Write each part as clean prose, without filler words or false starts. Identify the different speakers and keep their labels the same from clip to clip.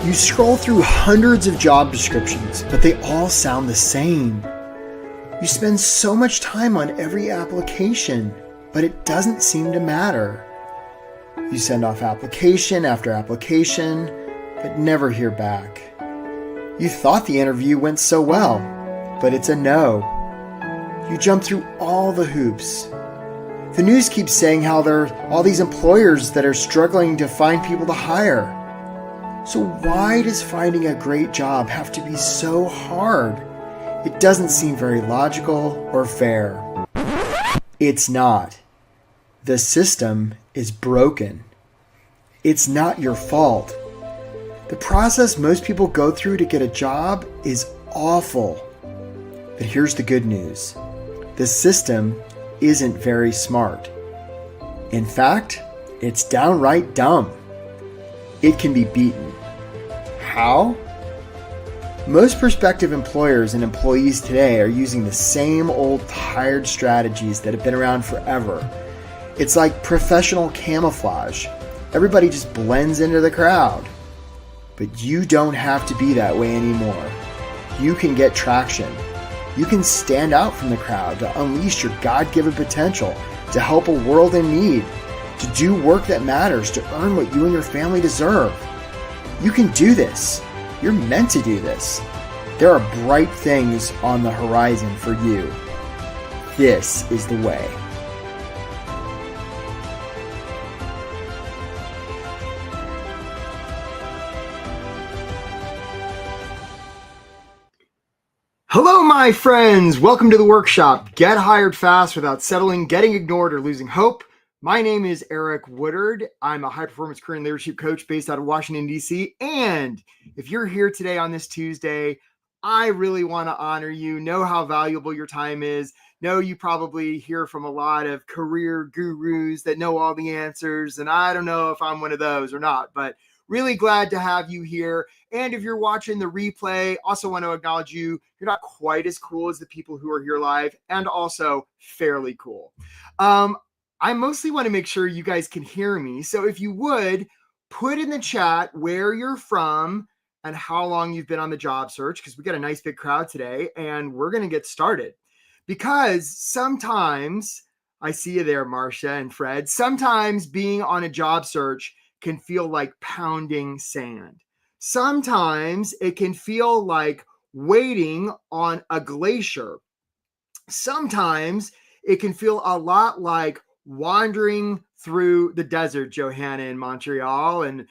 Speaker 1: You scroll through hundreds of job descriptions, but they all sound the same. You spend so much time on every application, but it doesn't seem to matter. You send off application after application, but never hear back. You thought the interview went so well, but it's a no. You jump through all the hoops. The news keeps saying how there are all these employers that are struggling to find people to hire. So why does finding a great job have to be so hard? It doesn't seem very logical or fair. It's not. The system is broken. It's not your fault. The process most people go through to get a job is awful. But here's the good news. The system isn't very smart. In fact, it's downright dumb. It can be beaten. How? Most prospective employers and employees today are using the same old tired strategies that have been around forever. It's like professional camouflage. Everybody just blends into the crowd. But you don't have to be that way anymore. You can get traction. You can stand out from the crowd to unleash your God-given potential, to help a world in need, to do work that matters, to earn what you and your family deserve. You can do this. You're meant to do this. There are bright things on the horizon for you. This is the way. Hello, my friends. Welcome to the workshop. Get hired fast without settling, getting ignored, or losing hope. My name is Eric Woodard. I'm a high-performance career and leadership coach based out of Washington, D.C. And if you're here today on this Tuesday, I really want to honor you, know how valuable your time is. Know you probably hear from a lot of career gurus that know all the answers, and I don't know if I'm one of those or not, but really glad to have you here. And if you're watching the replay, also want to acknowledge you. You're not quite as cool as the people who are here live, and also fairly cool. I mostly want to make sure you guys can hear me. So if you would, put in the chat where you're from and how long you've been on the job search, because we got a nice big crowd today, and we're going to get started. Because sometimes, I see you there, Marcia and Fred, sometimes being on a job search can feel like pounding sand. Sometimes it can feel like waiting on a glacier. Sometimes it can feel a lot like wandering through the desert, Johanna in Montreal, and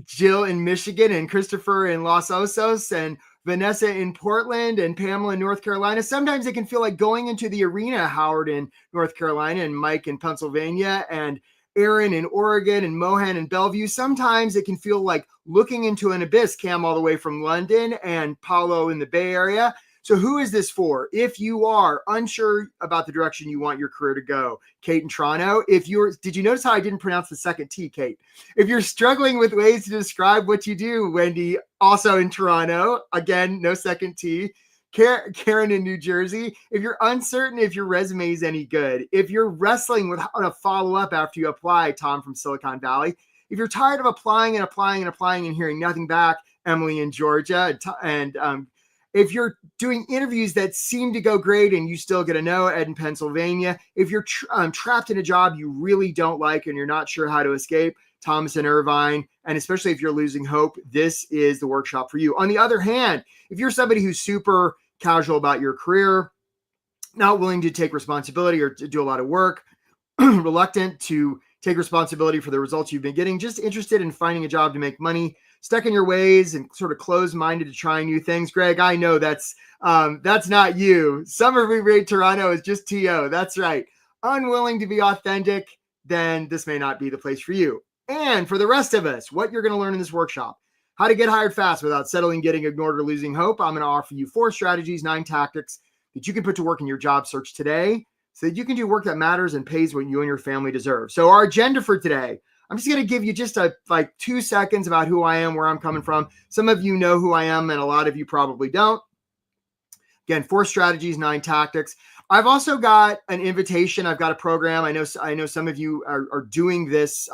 Speaker 1: Jill in Michigan, and Christopher in Los Osos, and Vanessa in Portland, and Pamela in North Carolina. Sometimes it can feel like going into the arena, Howard in North Carolina, and Mike in Pennsylvania, and Aaron in Oregon, and Mohan in Bellevue. Sometimes it can feel like looking into an abyss, Cam all the way from London, and Paulo in the Bay Area. So who is this for? If you are unsure about the direction you want your career to go, Kate in Toronto. Did you notice how I didn't pronounce the second T, Kate? If you're struggling with ways to describe what you do, Wendy, also in Toronto, again, no second T. Karen in New Jersey. If you're uncertain if your resume is any good, if you're wrestling with how to follow up after you apply, Tom from Silicon Valley. If you're tired of applying and hearing nothing back, Emily in Georgia, and if you're doing interviews that seem to go great and you still get a no, Ed in Pennsylvania. If you're trapped in a job you really don't like and you're not sure how to escape, Thomas in Irvine. And especially if you're losing hope, this is the workshop for you. On the other hand, if you're somebody who's super casual about your career, not willing to take responsibility or to do a lot of work, reluctant to take responsibility for the results you've been getting, just interested in finding a job to make money, stuck in your ways and sort of closed-minded to trying new things. Greg, I know that's not you. Summer Rebate Toronto is just TO. That's right. Unwilling to be authentic, then this may not be the place for you. And for the rest of us, what you're going to learn in this workshop, how to get hired fast without settling, getting ignored, or losing hope. I'm going to offer you 4 strategies, 9 tactics that you can put to work in your job search today so that you can do work that matters and pays what you and your family deserve. So our agenda for today, I'm just going to give you just 2 seconds about who I am, where I'm coming from. Some of you know who I am, and a lot of you probably don't. Again, 4 strategies, 9 tactics. I've also got an invitation. I've got a program. I know some of you are doing this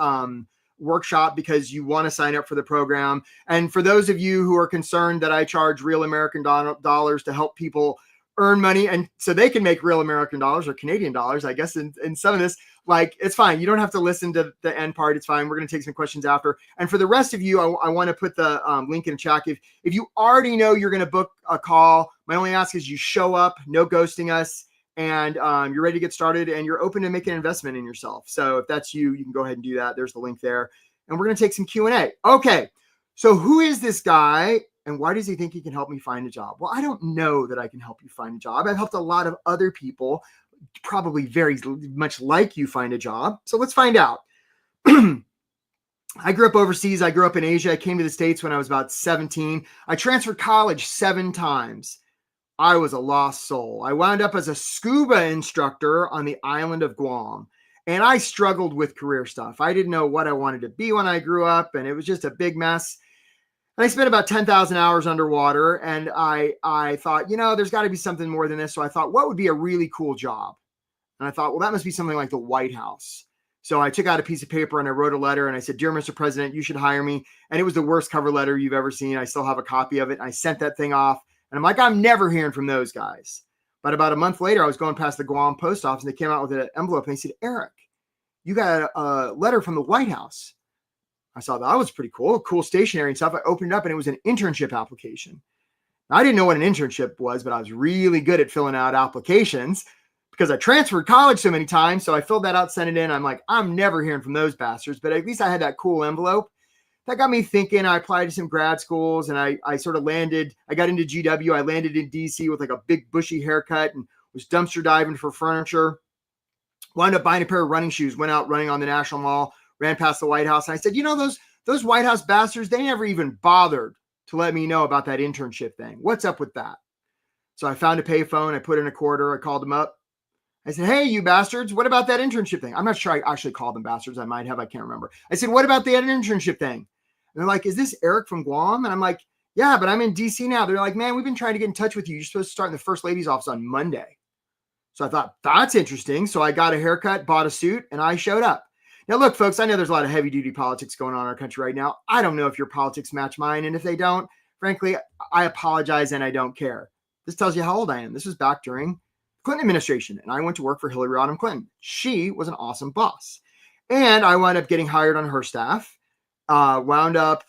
Speaker 1: workshop because you want to sign up for the program. And for those of you who are concerned that I charge real American dollars to help people earn money and so they can make real American dollars or Canadian dollars, I guess in some of this, like, it's fine. You don't have to listen to the end part. It's fine. We're going to take some questions after. And for the rest of you, I want to put the link in the chat. If you already know you're going to book a call, my only ask is you show up, no ghosting us, and you're ready to get started and you're open to make an investment in yourself. So if that's you, you can go ahead and do that. There's the link there. And we're going to take some Q&A. Okay. So who is this guy and why does he think he can help me find a job? Well, I don't know that I can help you find a job. I've helped a lot of other people, probably very much like you, find a job. So let's find out. I grew up overseas. I grew up in Asia. I came to the States when I was about 17. I transferred college 7 times. I was a lost soul. I wound up as a scuba instructor on the island of Guam. And I struggled with career stuff. I didn't know what I wanted to be when I grew up. And it was just a big mess. And I spent about 10,000 hours underwater. And I thought, there's got to be something more than this. So I thought, what would be a really cool job? And I thought, well, that must be something like the White House. So I took out a piece of paper and I wrote a letter and I said, "Dear Mr. President, you should hire me." And it was the worst cover letter you've ever seen. I still have a copy of it. And I sent that thing off. And I'm like, I'm never hearing from those guys. But about a month later, I was going past the Guam post office and they came out with an envelope and they said, "Eric, you got a letter from the White House." I saw that was pretty cool stationery and stuff. I opened it up and it was an internship application. Now, I didn't know what an internship was, but I was really good at filling out applications because I transferred college so many times. So I filled that out, sent it in. I'm like, I'm never hearing from those bastards, but at least I had that cool envelope. That got me thinking. I applied to some grad schools and I sort of landed, I got into GW. I landed in DC with like a big bushy haircut and was dumpster diving for furniture. Wound up buying a pair of running shoes, went out running on the National Mall, ran past the White House. And I said, those White House bastards, they never even bothered to let me know about that internship thing. What's up with that? So I found a payphone. I put in a quarter. I called them up. I said, "Hey, you bastards, what about that internship thing?" I'm not sure I actually called them bastards. I might have. I can't remember. I said, "What about the internship thing?" And they're like, "Is this Eric from Guam?" And I'm like, "Yeah, but I'm in DC now." They're like, "Man, we've been trying to get in touch with you. You're supposed to start in the First Lady's office on Monday." So I thought, that's interesting. So I got a haircut, bought a suit, and I showed up. Now, look, folks, I know there's a lot of heavy-duty politics going on in our country right now. I don't know if your politics match mine. And if they don't, frankly, I apologize and I don't care. This tells you how old I am. This was back during Clinton administration, and I went to work for Hillary Rodham Clinton. She was an awesome boss. And I wound up getting hired on her staff, wound up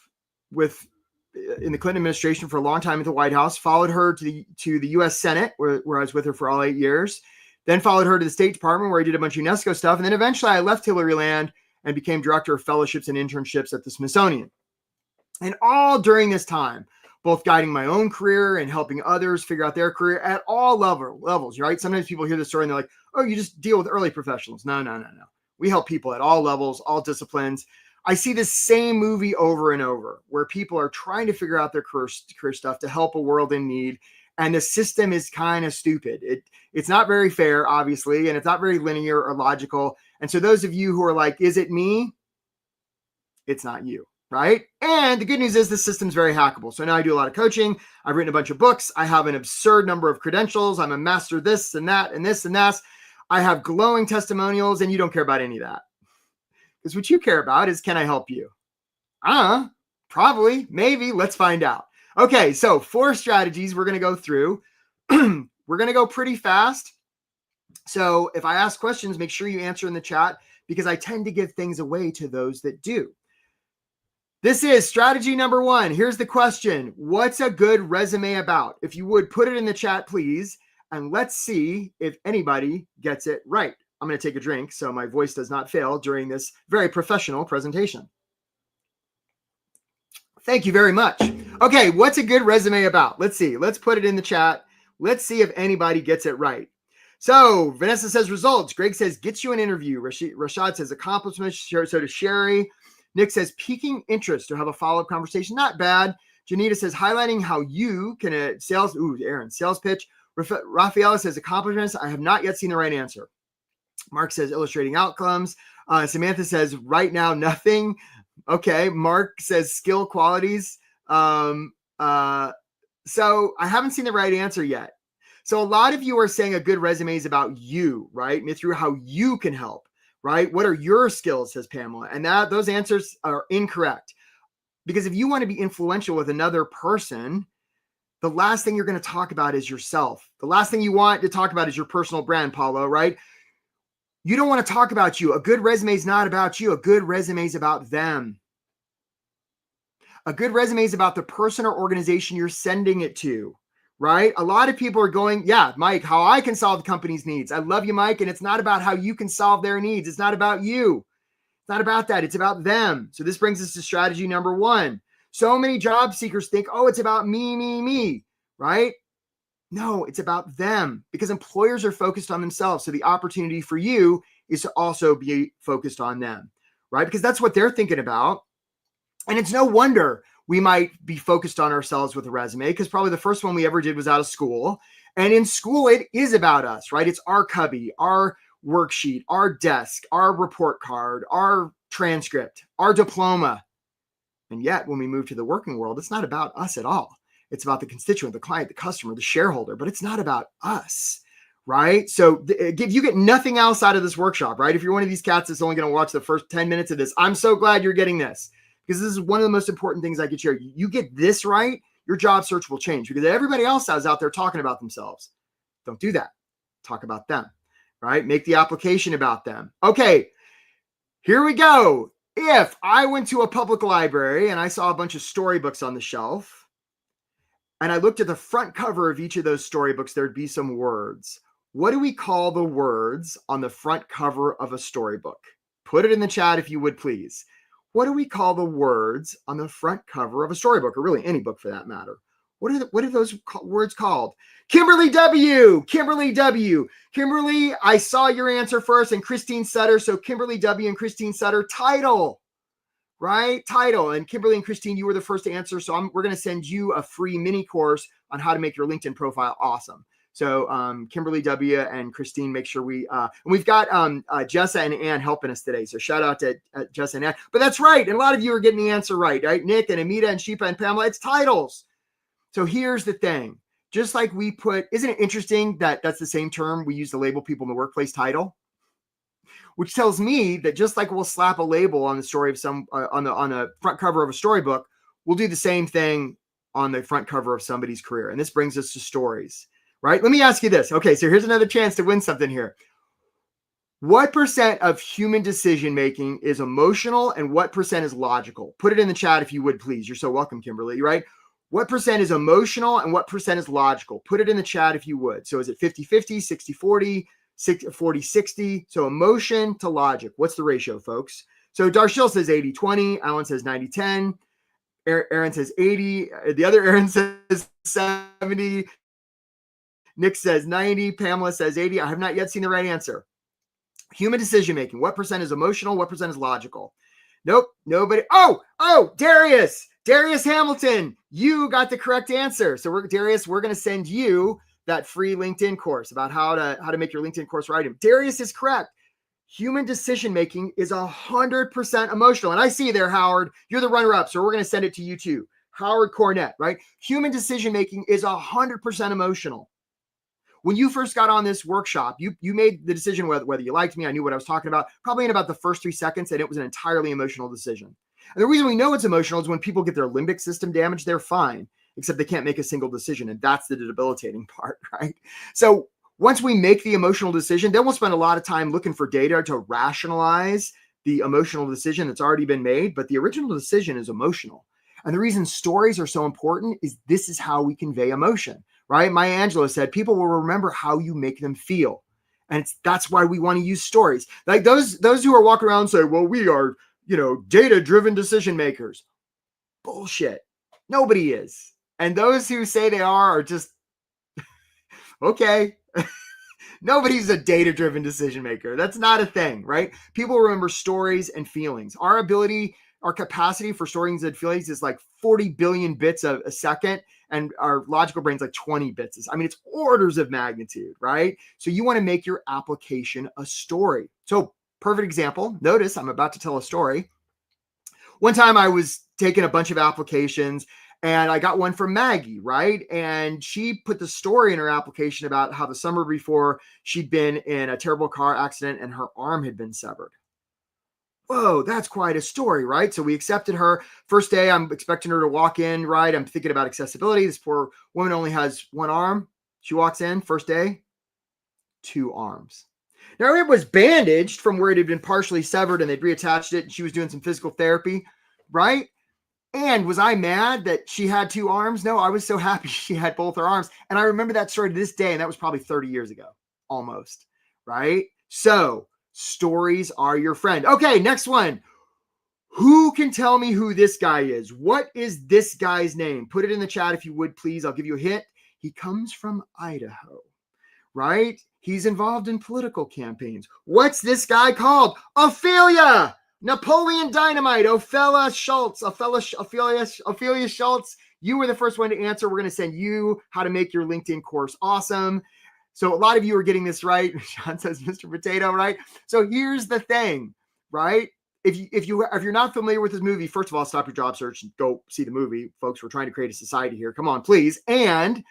Speaker 1: in the Clinton administration for a long time at the White House, followed her to the U.S. Senate, where I was with her for all 8 years, then followed her to the State Department, where I did a bunch of UNESCO stuff. And then eventually I left Hillary Land and became director of fellowships and internships at the Smithsonian. And all during this time, both guiding my own career and helping others figure out their career at all levels, right? Sometimes people hear the story and they're like, "Oh, you just deal with early professionals." No. We help people at all levels, all disciplines. I see this same movie over and over where people are trying to figure out their career stuff to help a world in need. And the system is kind of stupid. It's not very fair, obviously, and it's not very linear or logical. And so those of you who are like, "Is it me?" It's not you. Right? And the good news is the system's very hackable. So now I do a lot of coaching. I've written a bunch of books. I have an absurd number of credentials. I'm a master this and that and this and that. I have glowing testimonials, and you don't care about any of that. Because what you care about is, can I help you? Probably, maybe. Let's find out. Okay, so 4 strategies we're going to go through. We're going to go pretty fast. So if I ask questions, make sure you answer in the chat because I tend to give things away to those that do. This is strategy number 1. Here's the question. What's a good resume about? If you would, put it in the chat, please. And let's see if anybody gets it right. I'm going to take a drink so my voice does not fail during this very professional presentation. Thank you very much. Okay, what's a good resume about? Let's see. Let's put it in the chat. Let's see if anybody gets it right. So Vanessa says results. Greg says gets you an interview. Rashad says accomplishments. So does Sherry. Nick says piquing interest to have a follow-up conversation. Not bad. Janita says highlighting how you can sales pitch. Rafaela says accomplishments. I have not yet seen the right answer. Mark says illustrating outcomes. Samantha says right now nothing. Okay. Mark says skill qualities. So I haven't seen the right answer yet. So a lot of you are saying a good resume is about you, right? And through how you can help. right? What are your skills, says Pamela. And those answers are incorrect. Because if you want to be influential with another person, the last thing you're going to talk about is yourself. The last thing you want to talk about is your personal brand, Paulo, right? You don't want to talk about you. A good resume is not about you. A good resume is about them. A good resume is about the person or organization you're sending it to, right? A lot of people are going, yeah, Mike, how I can solve the company's needs. I love you, Mike. And it's not about how you can solve their needs. It's not about you. It's not about that. It's about them. So this brings us to strategy number 1. So many job seekers think, oh, it's about me, right? No, it's about them, because employers are focused on themselves. So the opportunity for you is to also be focused on them, right? Because that's what they're thinking about. And it's no wonder we might be focused on ourselves with a resume, because probably the first one we ever did was out of school. And in school, it is about us, right? It's our cubby, our worksheet, our desk, our report card, our transcript, our diploma. And yet when we move to the working world, it's not about us at all. It's about the constituent, the client, the customer, the shareholder, but it's not about us, right? So if you get nothing else out of this workshop, right? If you're one of these cats that's only going to watch the first 10 minutes of this, I'm so glad you're getting this, because this is one of the most important things I could share. You get this right, your job search will change, because everybody else is out there talking about themselves. Don't do that. Talk about them, right? Make the application about them. Okay, here we go. If I went to a public library and I saw a bunch of storybooks on the shelf, and I looked at the front cover of each of those storybooks, there'd be some words. What do we call the words on the front cover of a storybook? Put it in the chat if you would, please. What do we call the words on the front cover of a storybook, or really any book for that matter? What are those words called? Kimberly W. Kimberly W. Kimberly, I saw your answer first, and Christine Sutter. So Kimberly W. and Christine Sutter, title, right? Title. And Kimberly and Christine, you were the first to answer. So we're going to send you a free mini course on how to make your LinkedIn profile awesome. So Kimberly W. and Christine, make sure and we've got Jessa and Ann helping us today. So shout out to Jessa and Ann. But that's right. And a lot of you are getting the answer right? Nick and Amita and Sheepa and Pamela, it's titles. So here's the thing. Just like we isn't it interesting that that's the same term we use to label people in the workplace, title? Which tells me that just like we'll slap a label on the story of on the front cover of a storybook, we'll do the same thing on the front cover of somebody's career. And this brings us to stories, right? Let me ask you this. Okay, so here's another chance to win something here. What % of human decision-making is emotional and what % is logical? Put it in the chat if you would, please. You're so welcome, Kimberly, right? What % is emotional and what % is logical? Put it in the chat if you would. So is it 50-50, 60-40, 40-60? So emotion to logic. What's the ratio, folks? So Darshil says 80-20. Alan says 90-10. Aaron says 80. The other Aaron says 70. Nick says 90. Pamela says 80. I have not yet seen the right answer. Human decision-making. What % is emotional? What % is logical? Nope. Nobody. Oh, Darius. Darius Hamilton, you got the correct answer. So Darius, we're going to send you that free LinkedIn course about how to make your LinkedIn course right. Darius is correct. Human decision-making is 100% emotional. And I see you there, Howard. You're the runner-up, so we're going to send it to you too. Howard Cornett, right? Human decision-making is 100% emotional. When you first got on this workshop, you made the decision whether you liked me, I knew what I was talking about, probably in about the first 3 seconds, and it was an entirely emotional decision. And the reason we know it's emotional is when people get their limbic system damaged, they're fine, except they can't make a single decision. And that's the debilitating part, right? So once we make the emotional decision, then we'll spend a lot of time looking for data to rationalize the emotional decision that's already been made. But the original decision is emotional. And the reason stories are so important is this is how we convey emotion, right? Maya Angelou said, people will remember how you make them feel. And that's why we want to use stories. Like those who are walking around and say, well, we are, data-driven decision makers. Bullshit. Nobody is. And those who say they are just, okay. Nobody's a data-driven decision maker. That's not a thing, right? People remember stories and feelings. Our capacity for stories and feelings is like 40 billion bits a second. And our logical brain's like 20 bits. I mean, it's orders of magnitude, right? So you want to make your application a story. So perfect example. Notice I'm about to tell a story. One time I was taking a bunch of applications And I got one from Maggie, right? And she put the story in her application about how the summer before she'd been in a terrible car accident and her arm had been severed. Whoa, that's quite a story, right? So we accepted her. First day, I'm expecting her to walk in, right? I'm thinking about accessibility. This poor woman only has one arm. She walks in, first day, 2 arms. Now it was bandaged from where it had been partially severed and they'd reattached it. And she was doing some physical therapy, right? And was I mad that she had 2 arms? No, I was so happy she had both her arms. And I remember that story to this day, and that was probably 30 years ago, almost, right? So stories are your friend. Okay, next one. Who can tell me who this guy is? What is this guy's name? Put it in the chat if you would, please. I'll give you a hint. He comes from Idaho, right? He's involved in political campaigns. What's this guy called? Ophelia! Napoleon Dynamite, Ophelia Schultz, Ophelia Schultz. You were the first one to answer. We're going to send you how to make your LinkedIn course awesome. So a lot of you are getting this right. Sean says, Mr. Potato, right? So here's the thing, right? If you're not familiar with this movie, first of all, stop your job search and go see the movie, folks. We're trying to create a society here. Come on, please. And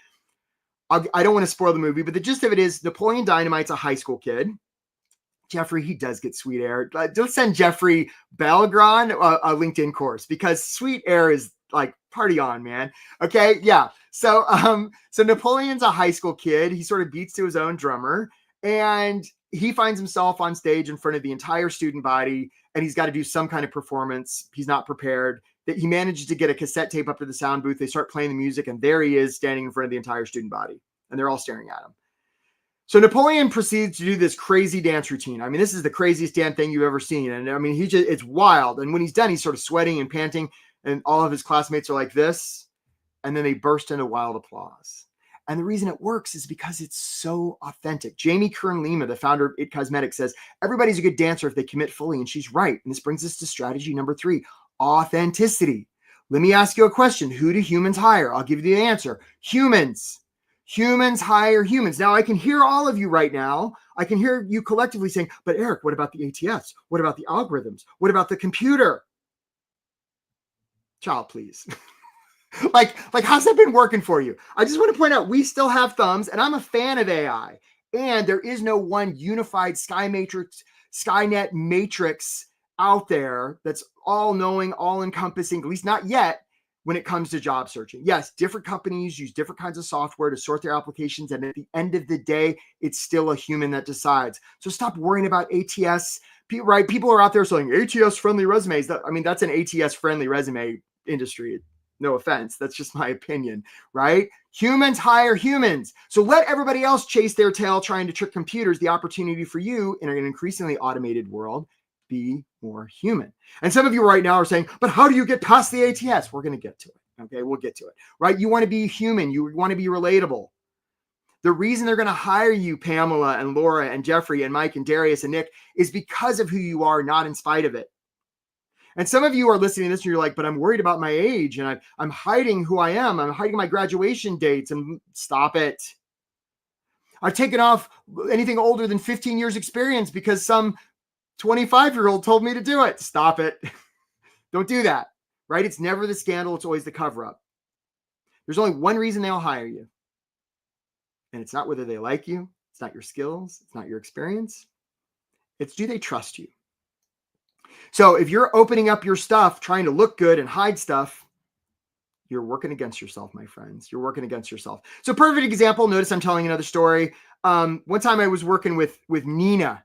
Speaker 1: I don't want to spoil the movie, but the gist of it is Napoleon Dynamite's a high school kid. Jeffrey, he does get Sweet Air. Don't send Jeffrey Belgron a LinkedIn course because Sweet Air is like party on, man. Okay, yeah. So Napoleon's a high school kid. He sort of beats to his own drummer, and he finds himself on stage in front of the entire student body, and he's got to do some kind of performance. He's not prepared. That he manages to get a cassette tape up to the sound booth. They start playing the music, and there he is standing in front of the entire student body, and they're all staring at him. So Napoleon proceeds to do this crazy dance routine. I mean, this is the craziest damn thing you've ever seen. And I mean, it's wild. And when he's done, he's sort of sweating and panting, and all of his classmates are like this. And then they burst into wild applause. And the reason it works is because it's so authentic. Jamie Kern-Lima, the founder of It Cosmetics, says, everybody's a good dancer if they commit fully. And she's right. And this brings us to strategy number 3, authenticity. Let me ask you a question. Who do humans hire? I'll give you the answer. Humans. Humans hire humans. Now, I can hear all of you right now. I can hear you collectively saying, but Eric, what about the ATS? What about the algorithms? What about the computer? Child, please. like, how's that been working for you? I just want to point out, we still have thumbs, and I'm a fan of AI. And there is no one unified Skynet matrix out there that's all-knowing, all-encompassing, at least not yet, when it comes to job searching. Yes, different companies use different kinds of software to sort their applications. And at the end of the day, it's still a human that decides. So stop worrying about ATS, right? People are out there saying ATS friendly resumes. That's an ATS friendly resume industry. No offense. That's just my opinion, right? Humans hire humans. So let everybody else chase their tail trying to trick computers. The opportunity for you in an increasingly automated world, be more human. And some of you right now are saying, but how do you get past the ATS? We're going to get to it. Okay, we'll get to it, right? You want to be human. You want to be relatable. The reason they're going to hire you, Pamela and Laura and Jeffrey and Mike and Darius and Nick, is because of who you are, not in spite of it. And some of you are listening to this and you're like, but I'm worried about my age and I'm hiding who I am. I'm hiding my graduation dates. And stop it. I've taken off anything older than 15 years experience because some 25-year-old told me to do it. Stop it. Don't do that, right? It's never the scandal. It's always the cover-up. There's only one reason they'll hire you. And it's not whether they like you. It's not your skills. It's not your experience. It's do they trust you? So if you're opening up your stuff, trying to look good and hide stuff, you're working against yourself, my friends. You're working against yourself. So perfect example. Notice I'm telling another story. One time I was working with Nina.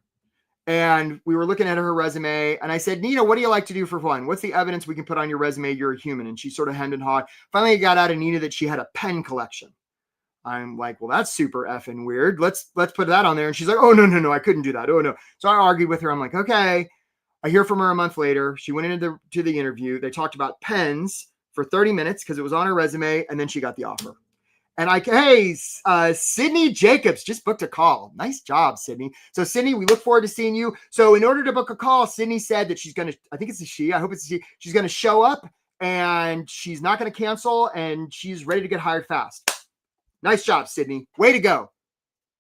Speaker 1: And we were looking at her resume and I said, Nina, what do you like to do for fun? What's the evidence we can put on your resume? You're a human. And she sort of hemmed and hawed. Finally, I got out of Nina that she had a pen collection. I'm like, well, that's super effing weird. Let's put that on there. And she's like, oh, no, I couldn't do that. Oh, no. So I argued with her. I'm like, okay. I hear from her a month later. She went into the interview. They talked about pens for 30 minutes because it was on her resume. And then she got the offer. And hey, Sydney Jacobs just booked a call. Nice job, Sydney. So Sydney, we look forward to seeing you. So in order to book a call, Sydney said that she's going to, I think it's a she, I hope it's a she, she's going to show up and she's not going to cancel and she's ready to get hired fast. Nice job, Sydney. Way to go.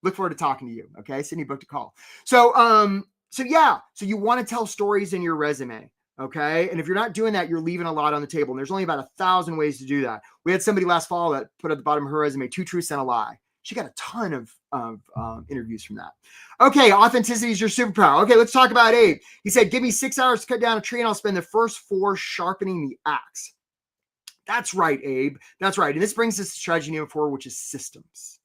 Speaker 1: Look forward to talking to you. Okay. Sydney booked a call. So you want to tell stories in your resume. Okay. And if you're not doing that, you're leaving a lot on the table. And there's only about 1,000 ways to do that. We had somebody last fall that put at the bottom of her resume, 2 truths and a lie. She got a ton of interviews from that. Okay. Authenticity is your superpower. Okay. Let's talk about Abe. He said, give me 6 hours to cut down a tree and I'll spend the first 4 sharpening the axe. That's right, Abe. That's right. And this brings us to strategy number 4, which is systems.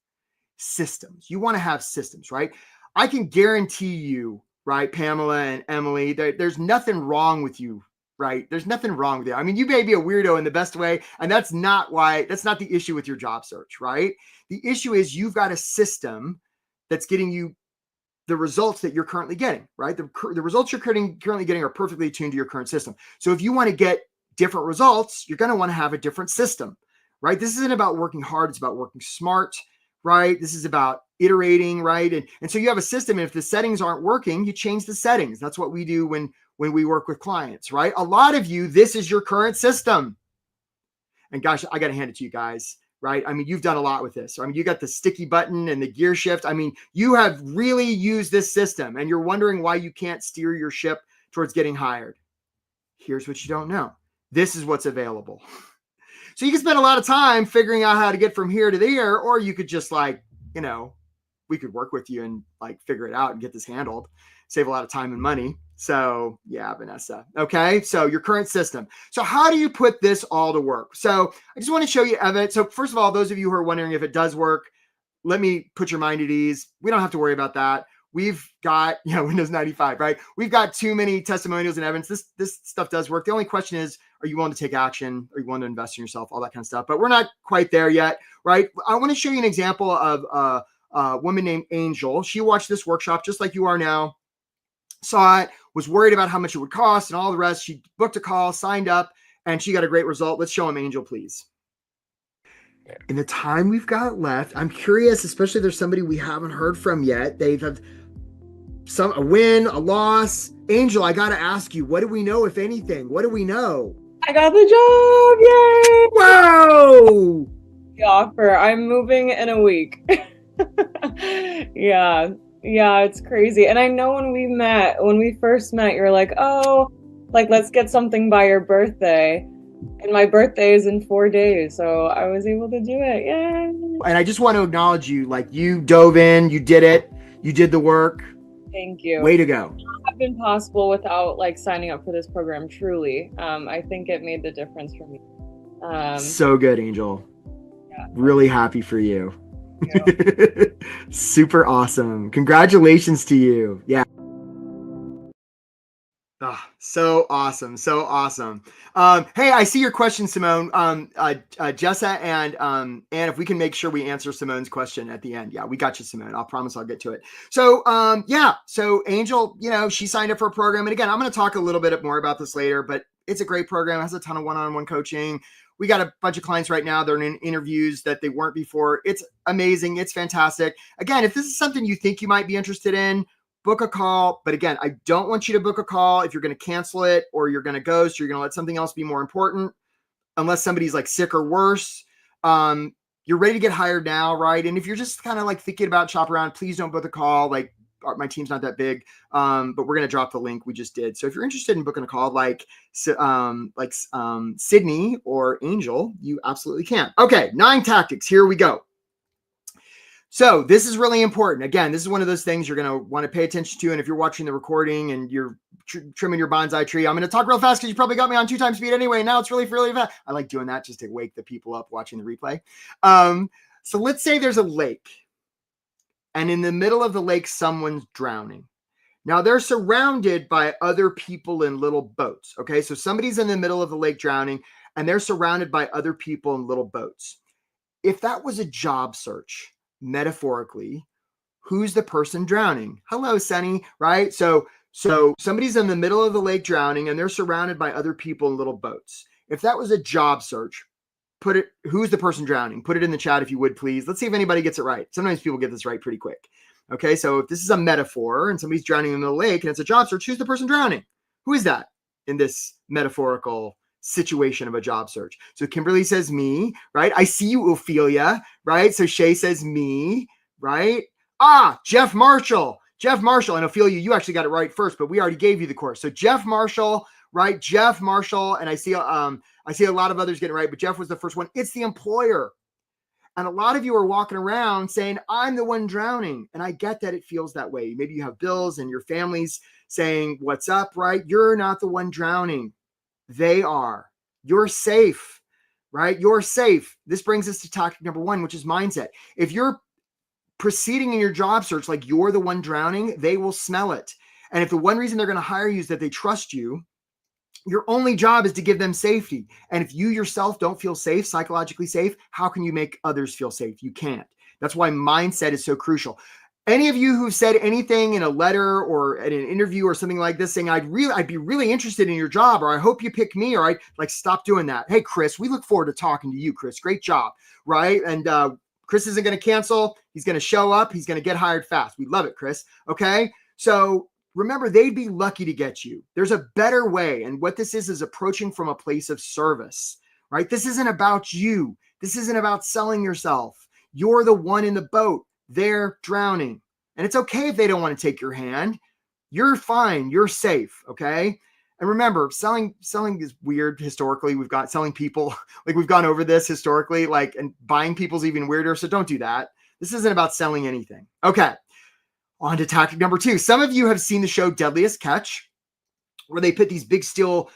Speaker 1: Systems. You want to have systems, right? I can guarantee you, right, Pamela and Emily, there's nothing wrong with you, right? There's nothing wrong with you. I mean, you may be a weirdo in the best way, and that's not the issue with your job search, right? The issue is you've got a system that's getting you the results that you're currently getting, right? The results you're currently getting are perfectly tuned to your current system. So if you want to get different results, you're going to want to have a different system, right? This isn't about working hard. It's about working smart, right? This is about iterating, right? And so you have a system. And if the settings aren't working, you change the settings. That's what we do when we work with clients, right? A lot of you, this is your current system. And gosh, I got to hand it to you guys, right? I mean, you've done a lot with this. I mean, you got the sticky button and the gear shift. I mean, you have really used this system and you're wondering why you can't steer your ship towards getting hired. Here's what you don't know. This is what's available. So you can spend a lot of time figuring out how to get from here to there, or you could just we could work with you and figure it out and get this handled, save a lot of time and money. So yeah, Vanessa. Okay. So your current system. So how do you put this all to work? So I just want to show you evidence. So first of all, those of you who are wondering if it does work, let me put your mind at ease. We don't have to worry about that. We've got, Windows 95, right? We've got too many testimonials and evidence. This stuff does work. The only question is, are you willing to take action? Are you willing to invest in yourself? All that kind of stuff. But we're not quite there yet, right? I want to show you an example of a woman named Angel. She watched this workshop just like you are now, saw it, was worried about how much it would cost and all the rest. She booked a call, signed up, and she got a great result. Let's show them Angel, please. In the time we've got left, I'm curious, especially if there's somebody we haven't heard from yet. They've had a win, a loss. Angel, I got to ask you, what do we know, if anything? What do we know?
Speaker 2: I got the job. Yay!
Speaker 1: Whoa!
Speaker 2: The offer. I'm moving in a week. Yeah, it's crazy. And I know when we first met, you're like, oh, let's get something by your birthday. And my birthday is in 4 days, so I was able to do it. Yay!
Speaker 1: And I just want to acknowledge you. You dove in, you did it, you did the work.
Speaker 2: Thank you.
Speaker 1: Way to go.
Speaker 2: It would not have been possible without signing up for this program. Truly, I think it made the difference for me.
Speaker 1: So good, Angel.
Speaker 2: Yeah.
Speaker 1: Really happy for you. Super awesome. Congratulations to you. Yeah. So awesome. So awesome. Hey, I see your question, Simone. Jessa and if we can make sure we answer Simone's question at the end. Yeah, we got you, Simone. I'll promise I'll get to it. So, so Angel, she signed up for a program. And again, I'm going to talk a little bit more about this later, but it's a great program. It has a ton of one-on-one coaching. We got a bunch of clients right now. They're in interviews that they weren't before. It's amazing. It's fantastic. Again, if this is something you think you might be interested in, book a call. But again, I don't want you to book a call if you're going to cancel it or you're going to ghost or you're going to let something else be more important, unless somebody's sick or worse. You're ready to get hired now, right? And if you're just kind of thinking about shop around, please don't book a call. My team's not that big, but we're going to drop the link we just did. So if you're interested in booking a call Sydney or Angel, you absolutely can. Okay, 9 tactics. Here we go. So this is really important. Again, this is one of those things you're going to want to pay attention to. And if you're watching the recording and you're trimming your bonsai tree, I'm going to talk real fast because you probably got me on 2 times speed anyway. Now it's really fast. I like doing that just to wake the people up watching the replay. So let's say there's a lake. And in the middle of the lake, someone's drowning. Now they're surrounded by other people in little boats. Okay. So somebody's in the middle of the lake drowning and they're surrounded by other people in little boats. If that was a job search, metaphorically, who's the person drowning? Hello, Sunny, right? So somebody's in the middle of the lake drowning and they're surrounded by other people in little boats. If that was a job search, who's the person drowning? Put it in the chat if you would, please. Let's see if anybody gets it right. Sometimes people get this right pretty quick. Okay, so if this is a metaphor and somebody's drowning in the lake and it's a job search, who's the person drowning? Who is that in this metaphorical situation of a job search? So Kimberly says me, right? I see you, Ophelia, right? So Shay says me, right? Jeff Marshall. And Ophelia, you actually got it right first, but we already gave you the course. So Jeff Marshall, right? Jeff Marshall, and I see a lot of others getting it right, but Jeff was the first one. It's the employer. And a lot of you are walking around saying, I'm the one drowning. And I get that it feels that way. Maybe you have bills and your family's saying, what's up, right? You're not the one drowning. They are. You're safe, right? You're safe. This brings us to topic number 1, which is mindset. If you're proceeding in your job search like you're the one drowning, they will smell it. And if the one reason they're going to hire you is that they trust you, your only job is to give them safety. And if you yourself don't feel safe, psychologically safe, how can you make others feel safe? You can't. That's why mindset is so crucial. Any of you who've said anything in a letter or at an interview or something like this saying, I'd be really interested in your job, or I hope you pick me, or stop doing that. Hey, Chris, we look forward to talking to you, Chris. Great job, right? And Chris isn't going to cancel. He's going to show up. He's going to get hired fast. We love it, Chris. Okay. So remember, they'd be lucky to get you. There's a better way. And what this is approaching from a place of service, right? This isn't about you. This isn't about selling yourself. You're the one in the boat. They're drowning. And it's okay if they don't want to take your hand. You're fine. You're safe. Okay. And remember, selling is weird historically. We've got selling people, like we've gone over this historically, and buying people's even weirder. So don't do that. This isn't about selling anything. Okay. On to tactic number 2. Some of you have seen the show Deadliest Catch, where they put these big steel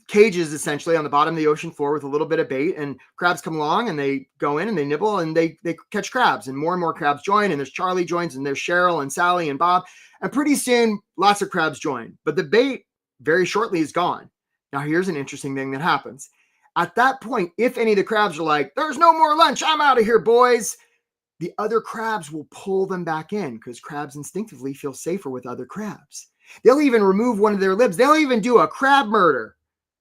Speaker 1: cages essentially on the bottom of the ocean floor with a little bit of bait, and crabs come along and they go in and they nibble and they catch crabs, and more crabs join, and there's Charlie joins, and there's Cheryl and Sally and Bob, and pretty soon lots of crabs join, but the bait very shortly is gone. Now here's an interesting thing that happens. At that point, if any of the crabs are like, there's no more lunch, I'm out of here, boys, the other crabs will pull them back in, because crabs instinctively feel safer with other crabs. They'll even remove one of their libs. They'll even do a crab murder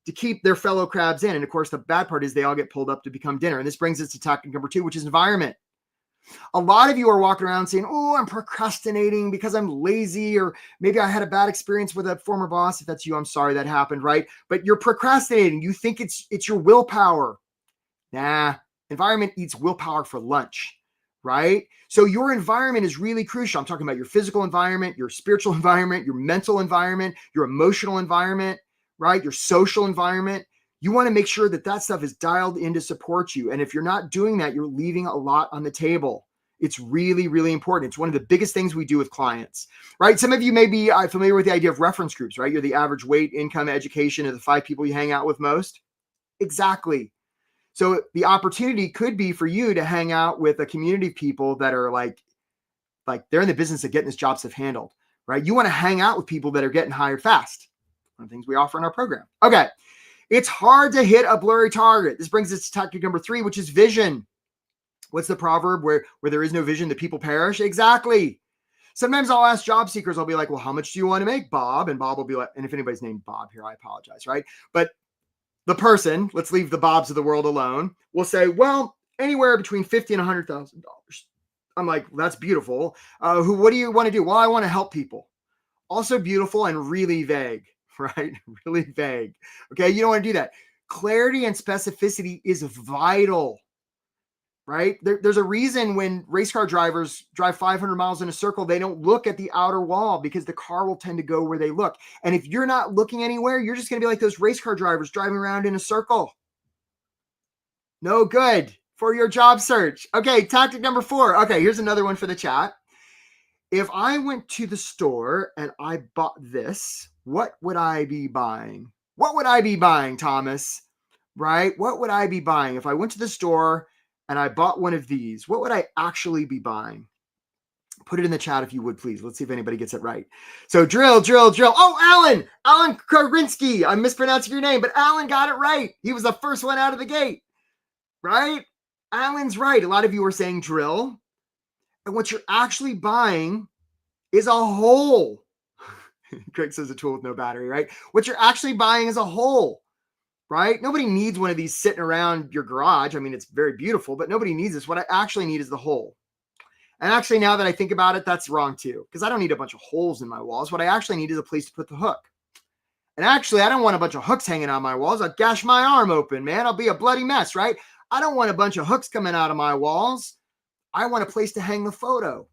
Speaker 1: to keep their fellow crabs in. And of course, the bad part is they all get pulled up to become dinner. And this brings us to tactic number 2, which is environment. A lot of you are walking around saying, oh, I'm procrastinating because I'm lazy, or maybe I had a bad experience with a former boss. If that's you, I'm sorry that happened, right? But you're procrastinating. You think it's your willpower. Nah, environment eats willpower for lunch. Right? So your environment is really crucial. I'm talking about your physical environment, your spiritual environment, your mental environment, your emotional environment, right? Your social environment. You want to make sure that stuff is dialed in to support you. And if you're not doing that, you're leaving a lot on the table. It's really, really important. It's one of the biggest things we do with clients, right? Some of you may be familiar with the idea of reference groups, right? You're the average weight, income, education of the 5 people you hang out with most. Exactly. So the opportunity could be for you to hang out with a community of people that are like they're in the business of getting this job stuff handled, right? You want to hang out with people that are getting hired fast. One of the things we offer in our program. Okay. It's hard to hit a blurry target. This brings us to tactic number 3, which is vision. What's the proverb? Where there is no vision, the people perish? Exactly. Sometimes I'll ask job seekers, I'll be like, well, how much do you want to make, Bob? And Bob will be like, and if anybody's named Bob here, I apologize, right? But the person, let's leave the Bobs of the world alone, will say, well, anywhere between $50,000 and $100,000. I'm like, well, that's beautiful. What do you want to do? Well, I want to help people. Also beautiful and really vague, right? Really vague. Okay. You don't want to do that. Clarity and specificity is vital, right? There's a reason when race car drivers drive 500 miles in a circle, they don't look at the outer wall, because the car will tend to go where they look. And if you're not looking anywhere, you're just going to be like those race car drivers driving around in a circle. No good for your job search. Okay. Tactic number 4. Okay. Here's another one for the chat. If I went to the store and I bought this, what would I be buying? What would I be buying, Thomas? Right? What would I be buying if I went to the store and I bought one of these? What would I actually be buying? Put it in the chat if you would, please. Let's see if anybody gets it right. So drill. Oh, Alan Karinsky. I'm mispronouncing your name, but Alan got it right. He was the first one out of the gate, right? Alan's right. A lot of you are saying drill. And what you're actually buying is a hole. Craig says a tool with no battery, right? What you're actually buying is a hole. Right? Nobody needs one of these sitting around your garage. I mean, it's very beautiful, but nobody needs this. What I actually need is the hole. And actually, now that I think about it, that's wrong too, because I don't need a bunch of holes in my walls. What I actually need is a place to put the hook. And actually, I don't want a bunch of hooks hanging on my walls. I'll gash my arm open, man. I'll be a bloody mess, right? I don't want a bunch of hooks coming out of my walls. I want a place to hang the photo.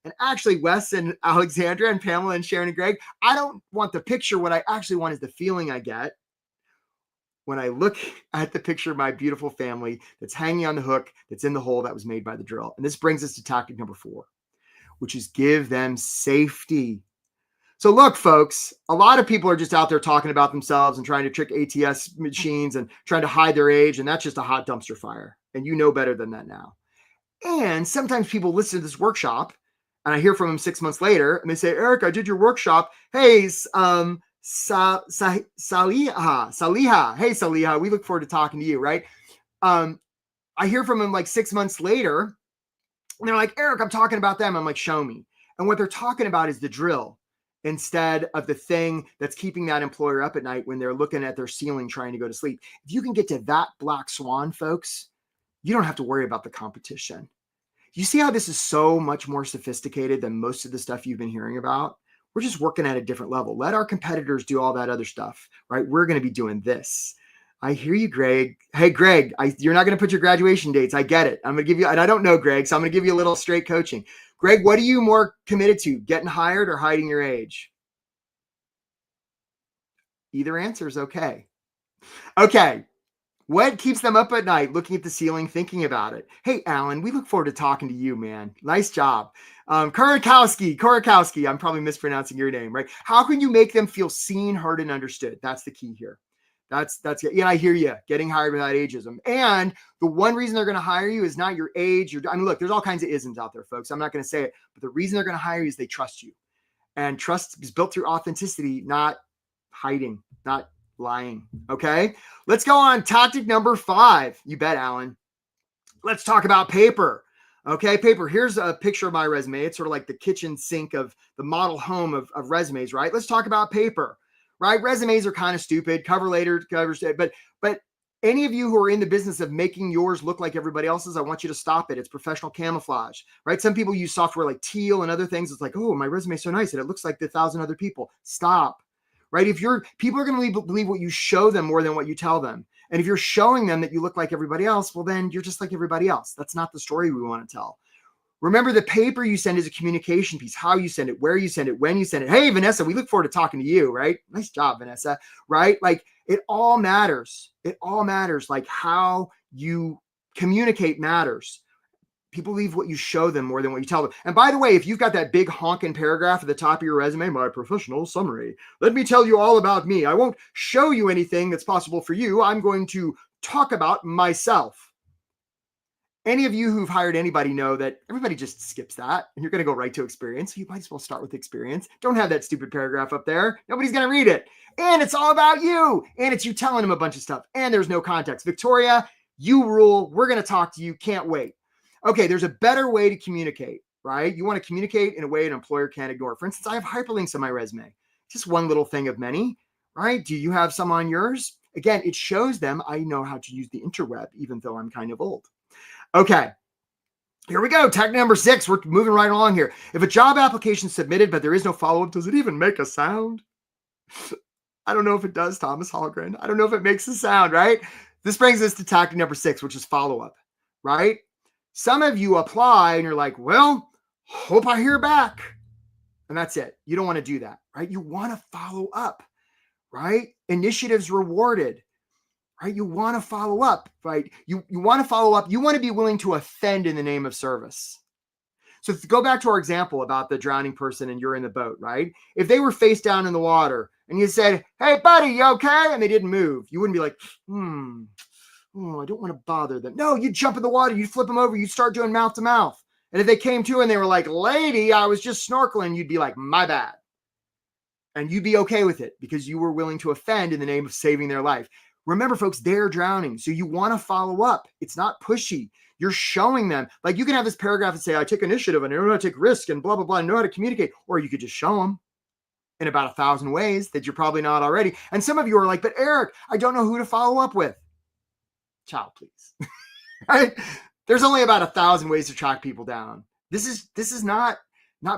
Speaker 1: And actually, Wes and Alexandra and Pamela and Sharon and Greg, I don't want the picture. What I actually want is the feeling I get when I look at the picture of my beautiful family that's hanging on the hook, that's in the hole that was made by the drill. And this brings us to tactic number 4, which is give them safety. So look, folks, a lot of people are just out there talking about themselves and trying to trick ATS machines and trying to hide their age. And that's just a hot dumpster fire. And you know better than that now. And sometimes people listen to this workshop and I hear from them 6 months later and they say, Eric, I did your workshop. Hey, Saliha. Hey, Saliha, we look forward to talking to you, right? I hear from them like 6 months later and they're like, Eric, I'm talking about them. I'm like, show me. And what they're talking about is the drill instead of the thing that's keeping that employer up at night when they're looking at their ceiling trying to go to sleep. If you can get to that black swan, folks, you don't have to worry about the competition. You see how this is so much more sophisticated than most of the stuff you've been hearing about? We're just working at a different level. Let our competitors do all that other stuff, right? We're going to be doing this. I hear you, Greg. Hey, Greg, you're not going to put your graduation dates. I get it. I'm going to give you, and I don't know, Greg, so I'm going to give you a little straight coaching. Greg, what are you more committed to, getting hired or hiding your age? Either answer is okay. Okay. What keeps them up at night, looking at the ceiling, thinking about it? Hey, Alan, we look forward to talking to you, man. Nice job. Korakowski, I'm probably mispronouncing your name, right? How can you make them feel seen, heard, and understood? That's the key here. That's yeah, I hear you. Getting hired without ageism. And the one reason they're going to hire you is not your age. I mean, look, there's all kinds of isms out there, folks. I'm not going to say it, but the reason they're going to hire you is they trust you. And trust is built through authenticity, not hiding, not lying. Okay. Let's go on. Tactic number 5. You bet, Alan. Let's talk about paper. Okay. Paper. Here's a picture of my resume. It's sort of like the kitchen sink of the model home of resumes, right? Let's talk about paper, right? Resumes are kind of stupid. Cover later, but any of you who are in the business of making yours look like everybody else's, I want you to stop it. It's professional camouflage, right? Some people use software like Teal and other things. It's like, oh, my resume is so nice and it looks like the 1,000 other people. Stop. Right? If people are going to believe what you show them more than what you tell them. And if you're showing them that you look like everybody else, well, then you're just like everybody else. That's not the story we want to tell. Remember, the paper you send is a communication piece, how you send it, where you send it, when you send it. Hey, Vanessa, we look forward to talking to you, right? Nice job, Vanessa, right? Like it all matters. It all matters. Like how you communicate matters. People believe what you show them more than what you tell them. And by the way, if you've got that big honking paragraph at the top of your resume, my professional summary, let me tell you all about me. I won't show you anything that's possible for you. I'm going to talk about myself. Any of you who've hired anybody know that everybody just skips that and you're going to go right to experience. So you might as well start with experience. Don't have that stupid paragraph up there. Nobody's going to read it. And it's all about you. And it's you telling them a bunch of stuff. And there's no context. Victoria, you rule. We're going to talk to you. Can't wait. Okay, there's a better way to communicate, right? You want to communicate in a way an employer can't ignore. For instance, I have hyperlinks on my resume. Just one little thing of many, right? Do you have some on yours? Again, it shows them I know how to use the interweb, even though I'm kind of old. Okay, here we go. Tactic number 6. We're moving right along here. If a job application is submitted, but there is no follow-up, does it even make a sound? I don't know if it does, Thomas Hallgren. I don't know if it makes a sound, right? This brings us to tactic number 6, which is follow-up, right? Some of you apply and you're like, well, hope I hear back. And that's it. You don't want to do that, right? You want to follow up, right? Initiatives rewarded, right? You want to follow up, right? You want to follow up. You want to be willing to offend in the name of service. So go back to our example about the drowning person and you're in the boat, right? If they were face down in the water and you said, hey, buddy, you okay? And they didn't move. You wouldn't be like, oh, I don't want to bother them. No, you jump in the water, you flip them over, you start doing mouth to mouth. And if they came to and they were like, lady, I was just snorkeling, you'd be like, my bad. And you'd be okay with it because you were willing to offend in the name of saving their life. Remember, folks, they're drowning. So you want to follow up. It's not pushy. You're showing them. Like you can have this paragraph and say, I take initiative and I know how to take risk and blah, blah, blah. I know how to communicate. Or you could just show them in about 1,000 ways that you're probably not already. And some of you are like, but Eric, I don't know who to follow up with. Child, please. Right? There's only about 1,000 ways to track people down. This is not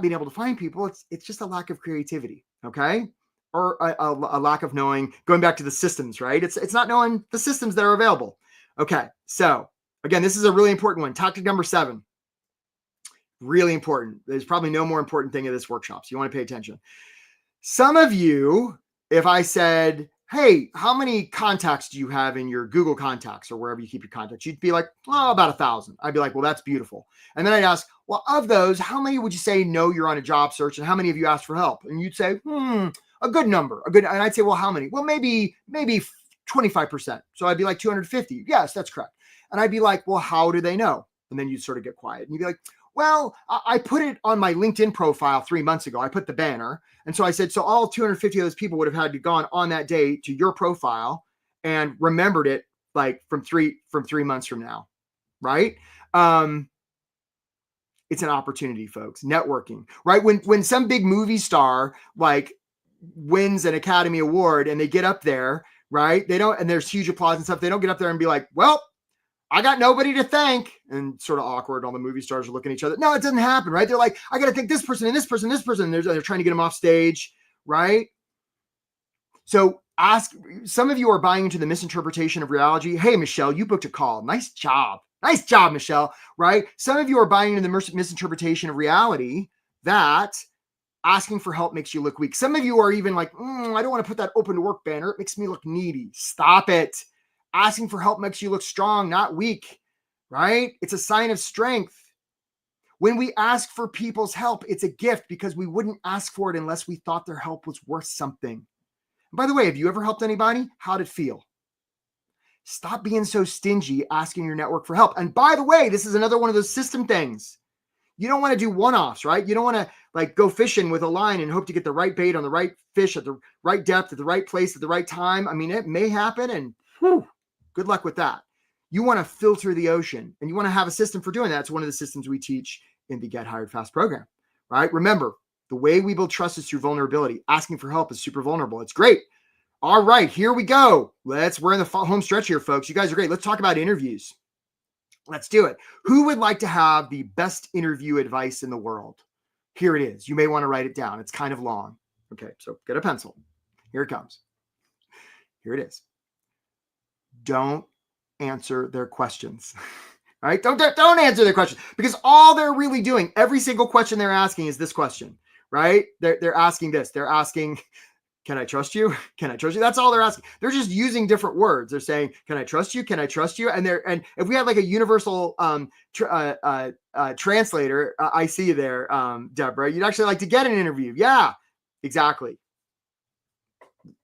Speaker 1: being able to find people. It's just a lack of creativity. Okay. Or a lack of knowing, going back to the systems, right? It's not knowing the systems that are available. Okay. So again, this is a really important one. Tactic number 7, Really important. There's probably no more important thing in this workshop, so you want to pay attention. Some of you, if I said, hey, how many contacts do you have in your Google contacts or wherever you keep your contacts? You'd be like, oh, about 1,000. I'd be like, well, that's beautiful. And then I'd ask, well, of those, how many would you say know you're on a job search, and how many of you asked for help? And you'd say, a good number, and I'd say, well, how many? Well, maybe 25%. So I'd be like 250. Yes, that's correct. And I'd be like, well, how do they know? And then you'd sort of get quiet and you'd be like, well, I put it on my LinkedIn profile 3 months ago. I put the banner. And so I said, so all 250 of those people would have had to gone on that day to your profile and remembered it like from three months from now. Right. It's an opportunity, folks. Networking, right? When some big movie star like wins an Academy Award and they get up there, right? They don't, and there's huge applause and stuff. They don't get up there and be like, well, I got nobody to thank, and sort of awkward. All the movie stars are looking at each other. No, it doesn't happen, right? They're like, I got to thank this person and this person, this person. And they're trying to get them off stage, right? So some of you are buying into the misinterpretation of reality. Hey, Michelle, you booked a call. Nice job. Nice job, Michelle, right? Some of you are buying into the misinterpretation of reality that asking for help makes you look weak. Some of you are even like, I don't want to put that open to work banner. It makes me look needy. Stop it. Asking for help makes you look strong, not weak, right? It's a sign of strength. When we ask for people's help, it's a gift because we wouldn't ask for it unless we thought their help was worth something. And by the way, have you ever helped anybody? How'd it feel? Stop being so stingy asking your network for help. And by the way, this is another one of those system things. You don't want to do one-offs, right? You don't want to like go fishing with a line and hope to get the right bait on the right fish at the right depth, at the right place, at the right time. I mean, it may happen, and good luck with that. You want to filter the ocean, and you want to have a system for doing that. It's one of the systems we teach in the Get Hired Fast program, right? Remember, the way we build trust is through vulnerability. Asking for help is super vulnerable. It's great. All right, here we go. We're in the home stretch here, folks. You guys are great. Let's talk about interviews. Let's do it. Who would like to have the best interview advice in the world? Here it is. You may want to write it down. It's kind of long. Okay, so get a pencil. Here it comes. Here it is. Don't answer their questions. All right? Don't answer their questions, because all they're really doing, every single question they're asking is this question, right? They're asking this. They're asking, can I trust you? Can I trust you? That's all they're asking. They're just using different words. They're saying, can I trust you? Can I trust you? And if we had like a universal translator, I see you there, Deborah, you'd actually like to get an interview. Yeah, exactly.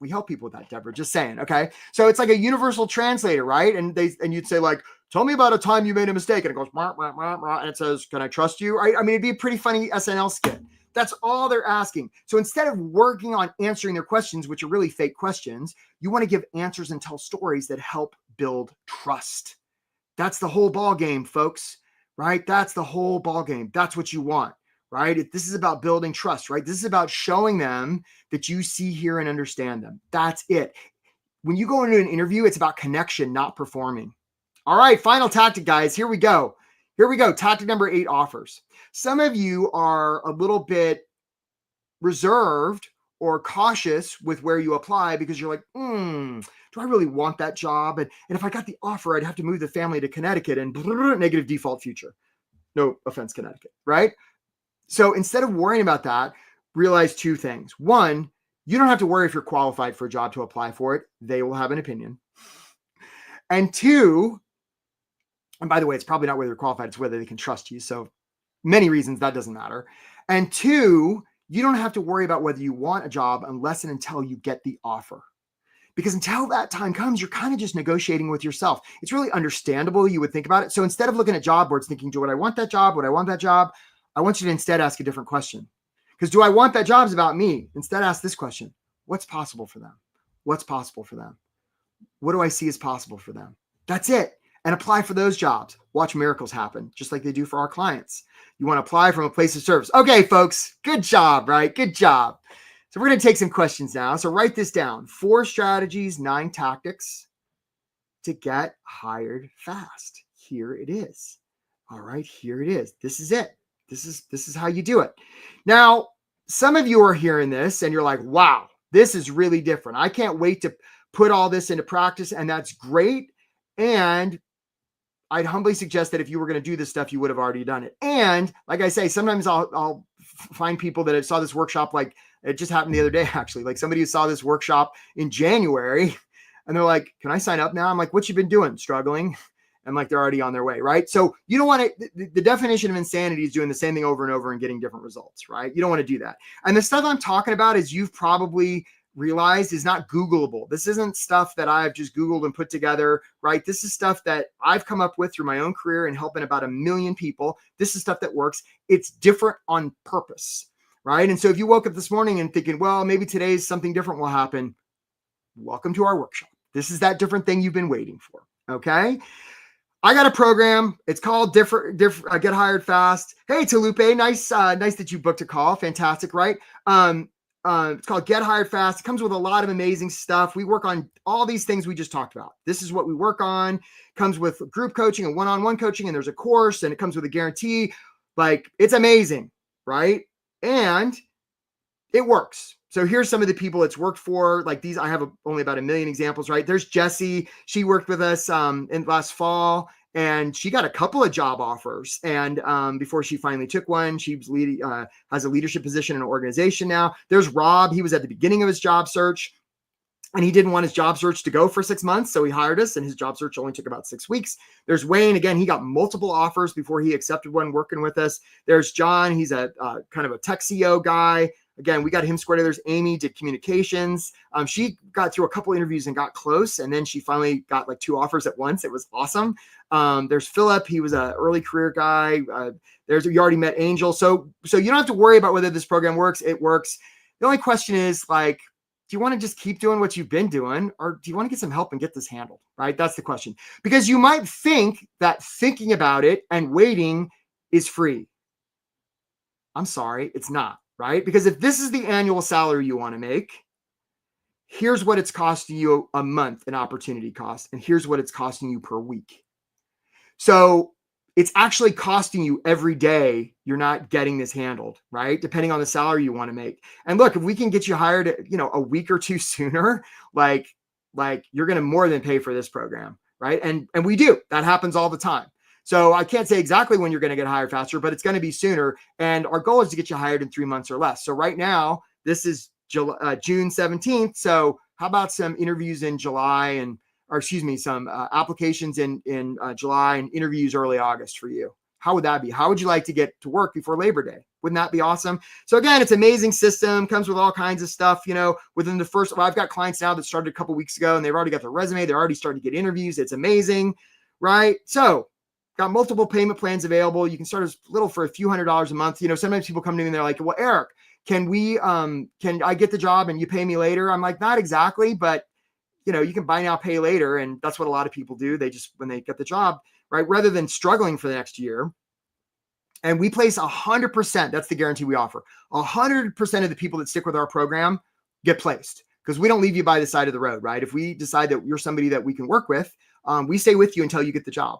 Speaker 1: We help people with that, Deborah, just saying. Okay. So it's like a universal translator, right? And you'd say like, tell me about a time you made a mistake. And it goes, and it says, can I trust you? Right? I mean, it'd be a pretty funny SNL skit. That's all they're asking. So instead of working on answering their questions, which are really fake questions, you want to give answers and tell stories that help build trust. That's the whole ball game, folks, right? That's the whole ball game. That's what you want, right? This is about building trust, right? This is about showing them that you see, hear, and understand them. That's it. When you go into an interview, it's about connection, not performing. All right, final tactic, guys. Here we go. Tactic number 8, offers. Some of you are a little bit reserved or cautious with where you apply because you're like, do I really want that job? And if I got the offer, I'd have to move the family to Connecticut and negative default future. No offense, Connecticut, right? So instead of worrying about that, realize 2 things. 1, you don't have to worry if you're qualified for a job to apply for it. They will have an opinion. And 2, and by the way, it's probably not whether you're qualified, it's whether they can trust you. So many reasons that doesn't matter. And 2, you don't have to worry about whether you want a job unless and until you get the offer. Because until that time comes, you're kind of just negotiating with yourself. It's really understandable you would think about it. So instead of looking at job boards thinking, do I want that job? Would I want that job? I want you to instead ask a different question. Because do I want that job is about me. Instead ask this question. What's possible for them? What's possible for them? What do I see as possible for them? That's it. And apply for those jobs. Watch miracles happen, just like they do for our clients. You want to apply from a place of service. Okay, folks, good job, right? Good job. So we're going to take some questions now. So write this down. 4 strategies, 9 tactics to get hired fast. Here it is. All right, here it is. This is it. This is how you do it. Now, some of you are hearing this and you're like, wow, this is really different. I can't wait to put all this into practice. And that's great. And I'd humbly suggest that if you were going to do this stuff, you would have already done it. And like I say, sometimes I'll find people that saw this workshop, like it just happened the other day, actually, like somebody who saw this workshop in January and they're like, can I sign up now? I'm like, what you been doing? Struggling. And like, they're already on their way. Right. So you don't want to, the definition of insanity is doing the same thing over and over and getting different results. Right. You don't want to do that. And the stuff I'm talking about is you've probably realized is not Googleable. This isn't stuff that I've just Googled and put together, right? This is stuff that I've come up with through my own career and helping about 1 million people. This is stuff that works. It's different on purpose, right? And so if you woke up this morning and thinking, well, maybe today's something different will happen, welcome to our workshop. This is that different thing you've been waiting for, okay? I got a program. It's called Get Hired Fast. Hey, Talupe, nice that you booked a call. Fantastic, right? It's called Get Hired Fast. It comes with a lot of amazing stuff. We work on all these things we just talked about. This is what we work on. Comes with group coaching and one-on-one coaching, and there's a course, and it comes with a guarantee. Like, it's amazing, right? And it works. So here's some of the people it's worked for. Like these, I have only about 1 million examples, right? There's Jessie. She worked with us in last fall, and she got a couple of job offers. And before she finally took one, she was has a leadership position in an organization now. There's Rob. He was at the beginning of his job search, and he didn't want his job search to go for 6 months. So he hired us, and his job search only took about 6 weeks. There's Wayne. Again, he got multiple offers before he accepted one working with us. There's John. He's a kind of a tech CEO guy. Again, we got him squared. There's Amy, did communications. She got through a couple interviews and got close, and then she finally got like 2 offers at once. It was awesome. There's Philip. He was an early career guy. You already met Angel. So you don't have to worry about whether this program works. It works. The only question is, like, do you want to just keep doing what you've been doing, or do you want to get some help and get this handled? Right? That's the question. Because you might think that thinking about it and waiting is free. I'm sorry, it's not. Right? Because if this is the annual salary you want to make, here's what it's costing you a month in opportunity cost, and here's what it's costing you per week. So it's actually costing you every day you're not getting this handled, right? Depending on the salary you want to make. And look, if we can get you hired, a week or 2 sooner, like you're going to more than pay for this program, right? And we do. That happens all the time. So I can't say exactly when you're going to get hired faster, but it's going to be sooner. And our goal is to get you hired in 3 months or less. So right now, this is June 17th. So how about some interviews in July some applications in July and interviews early August for you? How would that be? How would you like to get to work before Labor Day? Wouldn't that be awesome? So again, it's an amazing system, comes with all kinds of stuff, within the first, I've got clients now that started a couple weeks ago and they've already got their resume. They're already starting to get interviews. It's amazing, right? So got multiple payment plans available. You can start as little for a few $100s a month. Sometimes people come to me and they're like, well, Eric, can I get the job and you pay me later? I'm like, not exactly, but you can buy now, pay later. And that's what a lot of people do. They just, when they get the job, right, rather than struggling for the next year. And we place 100%. That's the guarantee we offer. 100% of the people that stick with our program get placed, because we don't leave you by the side of the road, right? If we decide that you're somebody that we can work with, we stay with you until you get the job.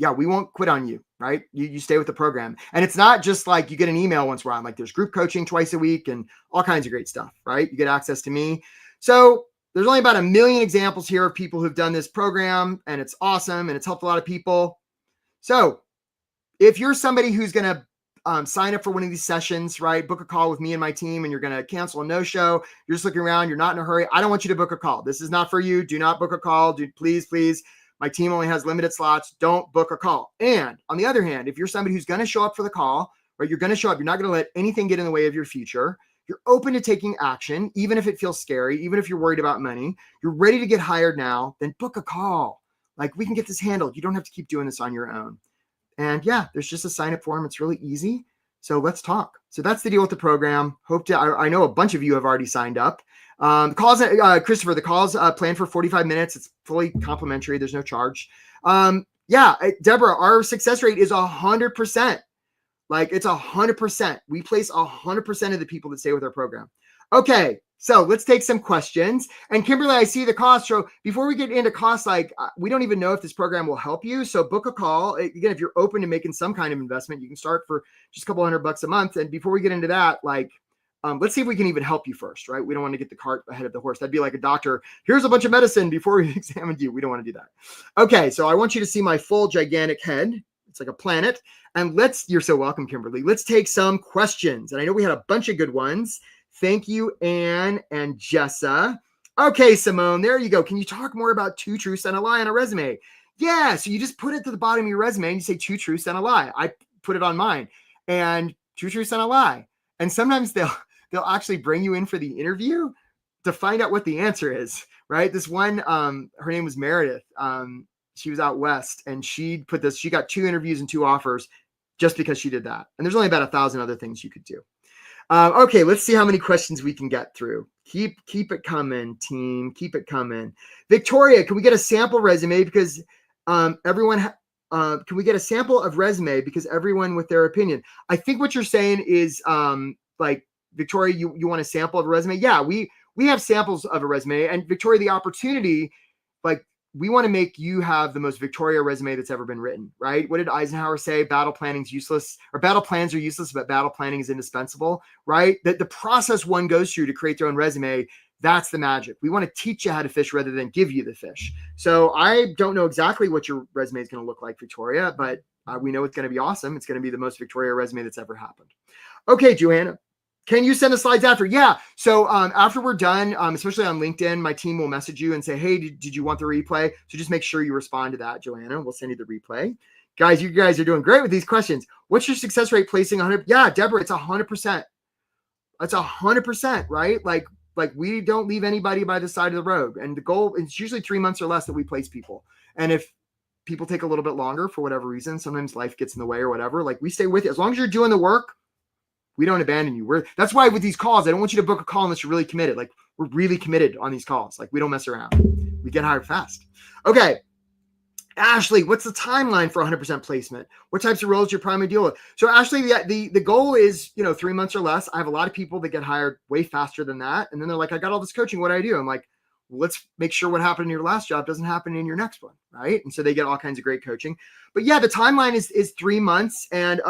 Speaker 1: Yeah, we won't quit on you, right? You stay with the program. And it's not just like you get an email once in a while. Like there's group coaching twice a week and all kinds of great stuff, right? You get access to me. So there's only about 1 million examples here of people who've done this program, and it's awesome and it's helped a lot of people. So if you're somebody who's going to sign up for one of these sessions, right? Book a call with me and my team, and you're going to cancel a no-show. You're just looking around. You're not in a hurry. I don't want you to book a call. This is not for you. Do not book a call. Please. My team only has limited slots. Don't book a call. And on the other hand, if you're somebody who's going to show up for the call, right, you're going to show up, you're not going to let anything get in the way of your future. You're open to taking action, even if it feels scary, even if you're worried about money, you're ready to get hired now, then book a call. Like, we can get this handled. You don't have to keep doing this on your own. And yeah, there's just a sign up form. It's really easy. So let's talk. So that's the deal with the program. I know a bunch of you have already signed up. Christopher, the call's planned for 45 minutes. It's fully complimentary. There's no charge. Deborah, our success rate is 100%. Like, it's 100%. We place 100% of the people that stay with our program. Okay, so let's take some questions. And Kimberly, I see the cost. So before we get into costs, we don't even know if this program will help you. So book a call. Again, if you're open to making some kind of investment, you can start for just a couple $100 a month. And before we get into that, let's see if we can even help you first, right? We don't want to get the cart ahead of the horse. That'd be like a doctor. Here's a bunch of medicine before we examined you. We don't want to do that. Okay, so I want you to see my full gigantic head. It's like a planet. And you're so welcome, Kimberly. Let's take some questions. And I know we had a bunch of good ones. Thank you, Anne and Jessa. Okay, Simone, there you go. Can you talk more about 2 truths and a lie on a resume? Yeah, so you just put it to the bottom of your resume and you say 2 truths and a lie. I put it on mine. And 2 truths and a lie. And sometimes they'll actually bring you in for the interview to find out what the answer is, right? This one, her name was Meredith. She was out west and she got 2 interviews and 2 offers just because she did that. And there's only about 1,000 other things you could do. Okay, let's see how many questions we can get through. Keep it coming, team. Keep it coming. Victoria, can we get a sample resume? Because everyone, can we get a sample of resume? Because everyone with their opinion. I think what you're saying is like, Victoria, you want a sample of a resume? Yeah, we have samples of a resume. And Victoria, the opportunity, like, we want to make you have the most Victoria resume that's ever been written, right? What did Eisenhower say? Battle planning's useless, or battle plans are useless, but battle planning is indispensable, right? That the process one goes through to create their own resume, that's the magic. We want to teach you how to fish rather than give you the fish. So I don't know exactly what your resume is going to look like, Victoria, but we know it's going to be awesome. It's going to be the most Victoria resume that's ever happened. Okay, Joanna. Can you send the slides after? Yeah. So after we're done, especially on LinkedIn, my team will message you and say, hey, did you want the replay? So just make sure you respond to that, Joanna. We'll send you the replay. Guys, you guys are doing great with these questions. What's your success rate placing 100? Yeah, Deborah, it's 100%. That's 100%, right? Like we don't leave anybody by the side of the road. And the goal is usually 3 months or less that we place people. And if people take a little bit longer for whatever reason, sometimes life gets in the way or whatever, like we stay with you. As long as you're doing the work, we don't abandon you. That's why with these calls, I don't want you to book a call unless you're really committed. Like we're really committed on these calls. Like we don't mess around. We get hired fast. Okay. Ashley, what's the timeline for 100% placement? What types of roles do you primarily deal with? So Ashley, the goal is, 3 months or less. I have a lot of people that get hired way faster than that. And then they're like, I got all this coaching. What do I do? I'm like, let's make sure what happened in your last job doesn't happen in your next one, right? And so they get all kinds of great coaching. But yeah, the timeline is 3 months, and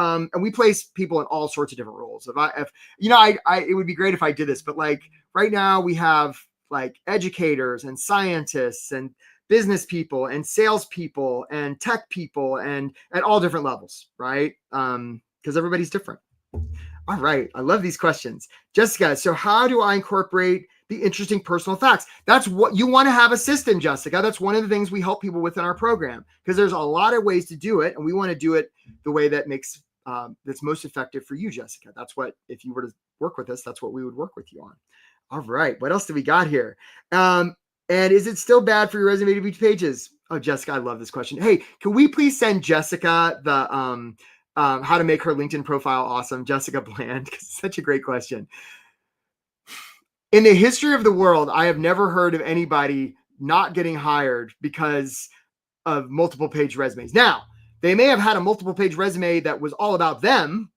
Speaker 1: we place people in all sorts of different roles. It would be great if I did this, but like right now we have like educators and scientists and business people and sales people and tech people and at all different levels, right? Because everybody's different. All right, I love these questions, Jessica. So how do I incorporate the interesting personal facts? That's what you want to have a system, Jessica. That's one of the things we help people with in our program, because there's a lot of ways to do it. And we want to do it the way that makes that's most effective for you, Jessica. That's what, if you were to work with us, that's what we would work with you on. All right. What else do we got here? And is it still bad for your resume to be 2 pages? Oh, Jessica, I love this question. Hey, can we please send Jessica the how to make her LinkedIn profile awesome? Jessica Bland, because it's such a great question. In the history of the world, I have never heard of anybody not getting hired because of multiple page resumes. Now, they may have had a multiple page resume that was all about them,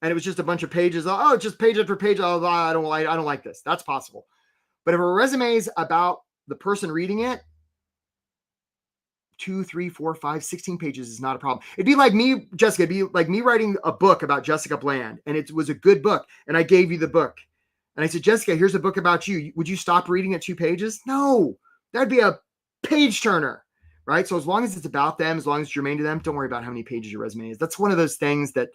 Speaker 1: and it was just a bunch of pages. Oh, just page after page. Oh, I don't like this. That's possible. But if a resume is about the person reading it, 2, 3, 4, 5, 16 pages is not a problem. It'd be like me, Jessica, it'd be like me writing a book about Jessica Bland, and it was a good book, and I gave you the book. And I said, Jessica, here's a book about you. Would you stop reading at 2 pages? No, that'd be a page turner, right? So as long as it's about them, as long as it's germane to them, don't worry about how many pages your resume is. That's one of those things that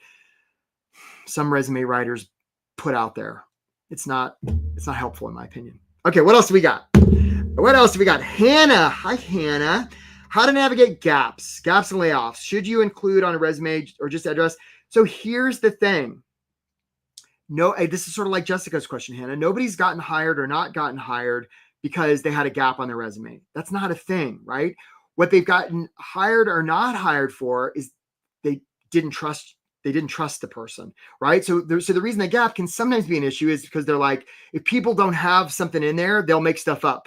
Speaker 1: some resume writers put out there. It's not helpful in my opinion. Okay, what else do we got? Hannah. Hi, Hannah. How to navigate gaps and layoffs. Should you include on a resume or just address? So here's the thing. No, this is sort of like Jessica's question, Hannah. Nobody's gotten hired or not gotten hired because they had a gap on their resume. That's not a thing, right? What they've gotten hired or not hired for is they didn't trust the person, right? So the reason the gap can sometimes be an issue is because they're like, if people don't have something in there, they'll make stuff up,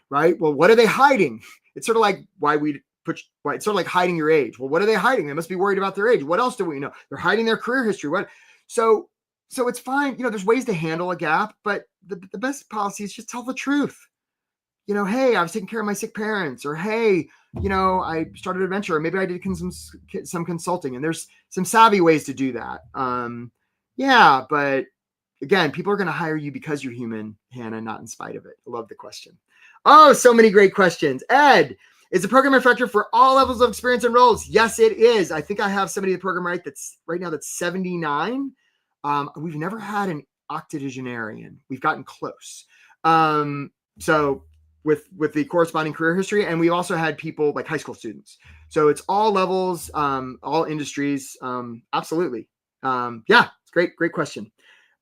Speaker 1: right? Well, what are they hiding? It's sort of like it's sort of like hiding your age. Well, what are they hiding? They must be worried about their age. What else do we know? They're hiding their career history. So it's fine. There's ways to handle a gap, but the best policy is just tell the truth. Hey, I was taking care of my sick parents, or hey, I started a venture, or maybe I did some consulting, and there's some savvy ways to do that. Yeah, but Again, people are going to hire you because you're human, Hannah, not in spite of it. I love the question. Oh, so many great questions. Ed, is the program effective for all levels of experience and roles? Yes, it is. I think I have somebody in the program right now that's 79. We've never had an octogenarian. We've gotten close. So with the corresponding career history, and we also had people like high school students. So it's all levels, all industries. Absolutely. Yeah, it's great question.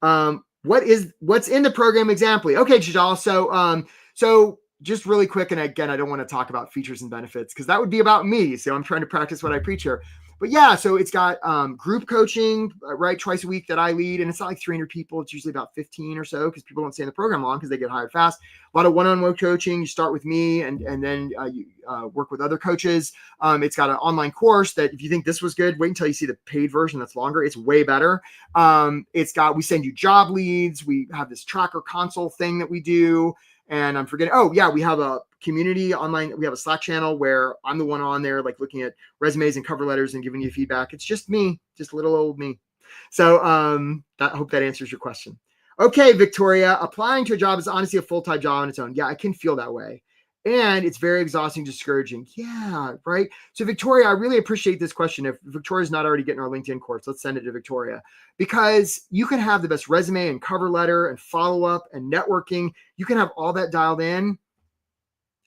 Speaker 1: What's in the program example? Okay, Jajal. So just really quick, and again, I don't want to talk about features and benefits because that would be about me. So I'm trying to practice what I preach here. But yeah, so it's got group coaching, right, twice a week that I lead, and it's not like 300 people. It's usually about 15 or so because people don't stay in the program long because they get hired fast. A lot of one-on-one coaching. You start with me, and then you work with other coaches. It's got an online course that if you think this was good, wait until you see the paid version that's longer. It's way better. We send you job leads. We have this tracker console thing that we do. And I'm forgetting. Oh yeah, we have a community online. We have a Slack channel where I'm the one on there, like looking at resumes and cover letters and giving you feedback. It's just me, just little old me. So I hope that answers your question. Okay, Victoria, applying to a job is honestly a full-time job on its own. Yeah, I can feel that way. And it's very exhausting, discouraging. Yeah, right. So Victoria, I really appreciate this question. If Victoria's not already getting our LinkedIn course, let's send it to Victoria, because you can have the best resume and cover letter and follow-up and networking. You can have all that dialed in.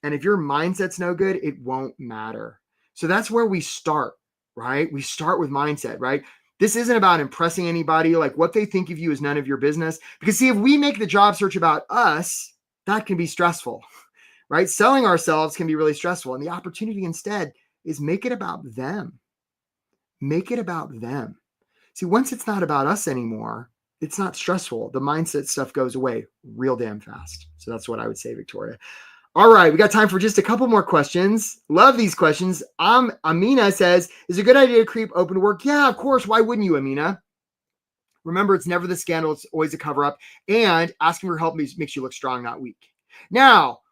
Speaker 1: And if your mindset's no good, it won't matter. So that's where we start, right? We start with mindset, right? This isn't about impressing anybody. Like what they think of you is none of your business. Because see, if we make the job search about us, that can be stressful, right? Selling ourselves can be really stressful. And the opportunity instead is make it about them. Make it about them. See, once it's not about us anymore, it's not stressful. The mindset stuff goes away real damn fast. So that's what I would say, Victoria. All right, we got time for just a couple more questions. Love these questions. Amina says, is it a good idea to creep open to work? Yeah, of course. Why wouldn't you, Amina? Remember, it's never the scandal. It's always a cover up. And asking for help makes you look strong, not weak. Now,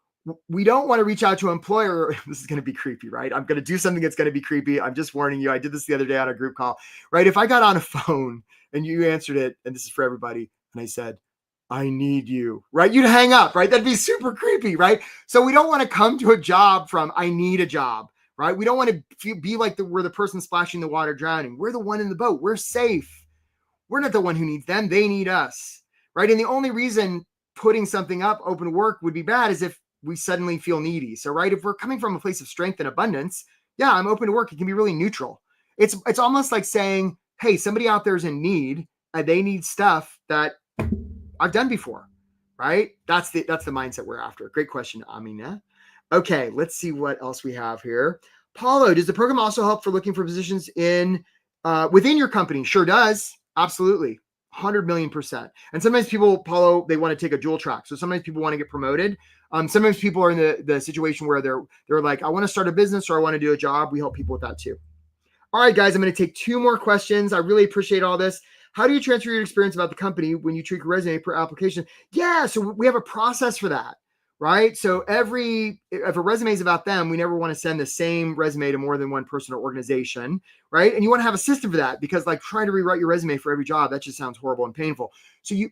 Speaker 1: we don't want to reach out to an employer. This is going to be creepy, right? I'm going to do something that's going to be creepy. I'm just warning you. I did this the other day on a group call, right? If I got on a phone and you answered it, and this is for everybody, and I said, I need you, right? You'd hang up, right? That'd be super creepy, right? So we don't want to come to a job from, I need a job, right? We don't want to be like we're the person splashing the water drowning. We're the one in the boat. We're safe. We're not the one who needs them. They need us, right? And the only reason putting something up open to work would be bad is if we suddenly feel needy. So, right, if we're coming from a place of strength and abundance, yeah, I'm open to work. It can be really neutral. It's almost like saying, hey, somebody out there is in need and they need stuff that I've done before, right? That's the mindset we're after. Great question, Amina. Okay, let's see what else we have here. Paulo, does the program also help for looking for positions in within your company? Sure does. Absolutely. 100 million%. And sometimes people, Paulo, they want to take a dual track. So sometimes people want to get promoted. Sometimes people are in the situation where they're like, I want to start a business or I want to do a job. We help people with that too. All right, guys, I'm going to take 2 more questions. I really appreciate all this. How do you transfer your experience about the company when you tweak a resume per application? Yeah, so we have a process for that, right? So if a resume is about them, we never want to send the same resume to more than one person or organization, right? And you want to have a system for that because like trying to rewrite your resume for every job, that just sounds horrible and painful. So you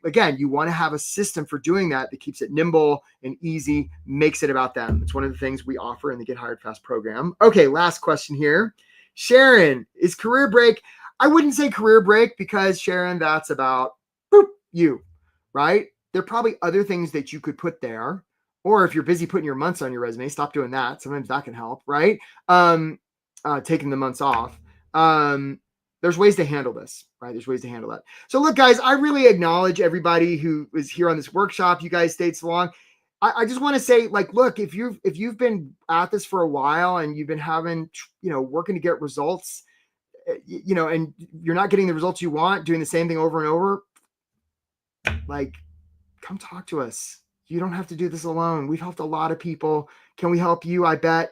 Speaker 1: want to have a system for doing that keeps it nimble and easy, makes it about them. It's one of the things we offer in the Get Hired Fast program. Okay, last question here. Sharon, is career break? I wouldn't say career break because Sharon, that's about you, right? There are probably other things that you could put there. Or if you're busy putting your months on your resume, stop doing that. Sometimes that can help, right? Taking the months off. There's ways to handle this, right? There's ways to handle that. So look, guys, I really acknowledge everybody who is here on this workshop. You guys stayed so long. I just want to say, like, look, if you've been at this for a while and you've been having, working to get results, and you're not getting the results you want, doing the same thing over and over, like, come talk to us. You don't have to do this alone. We've helped a lot of people. Can we help you? I bet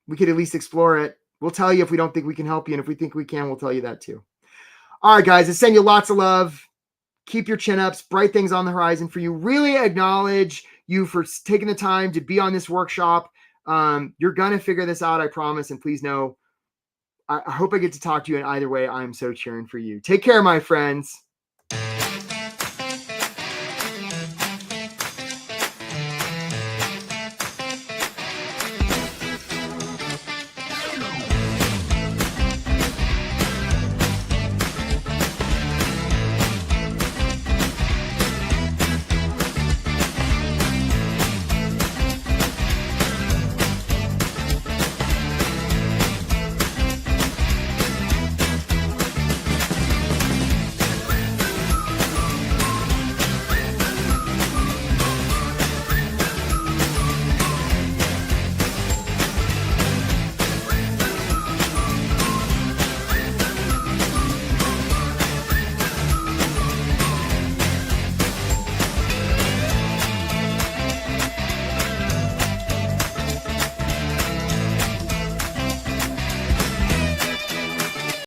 Speaker 1: we could at least explore it. We'll tell you if we don't think we can help you. And if we think we can, we'll tell you that too. All right, guys, I send you lots of love. Keep your chin ups, bright things on the horizon for you. Really acknowledge you for taking the time to be on this workshop. You're going to figure this out, I promise. And please know, I hope I get to talk to you in either way. I'm so cheering for you. Take care, my friends.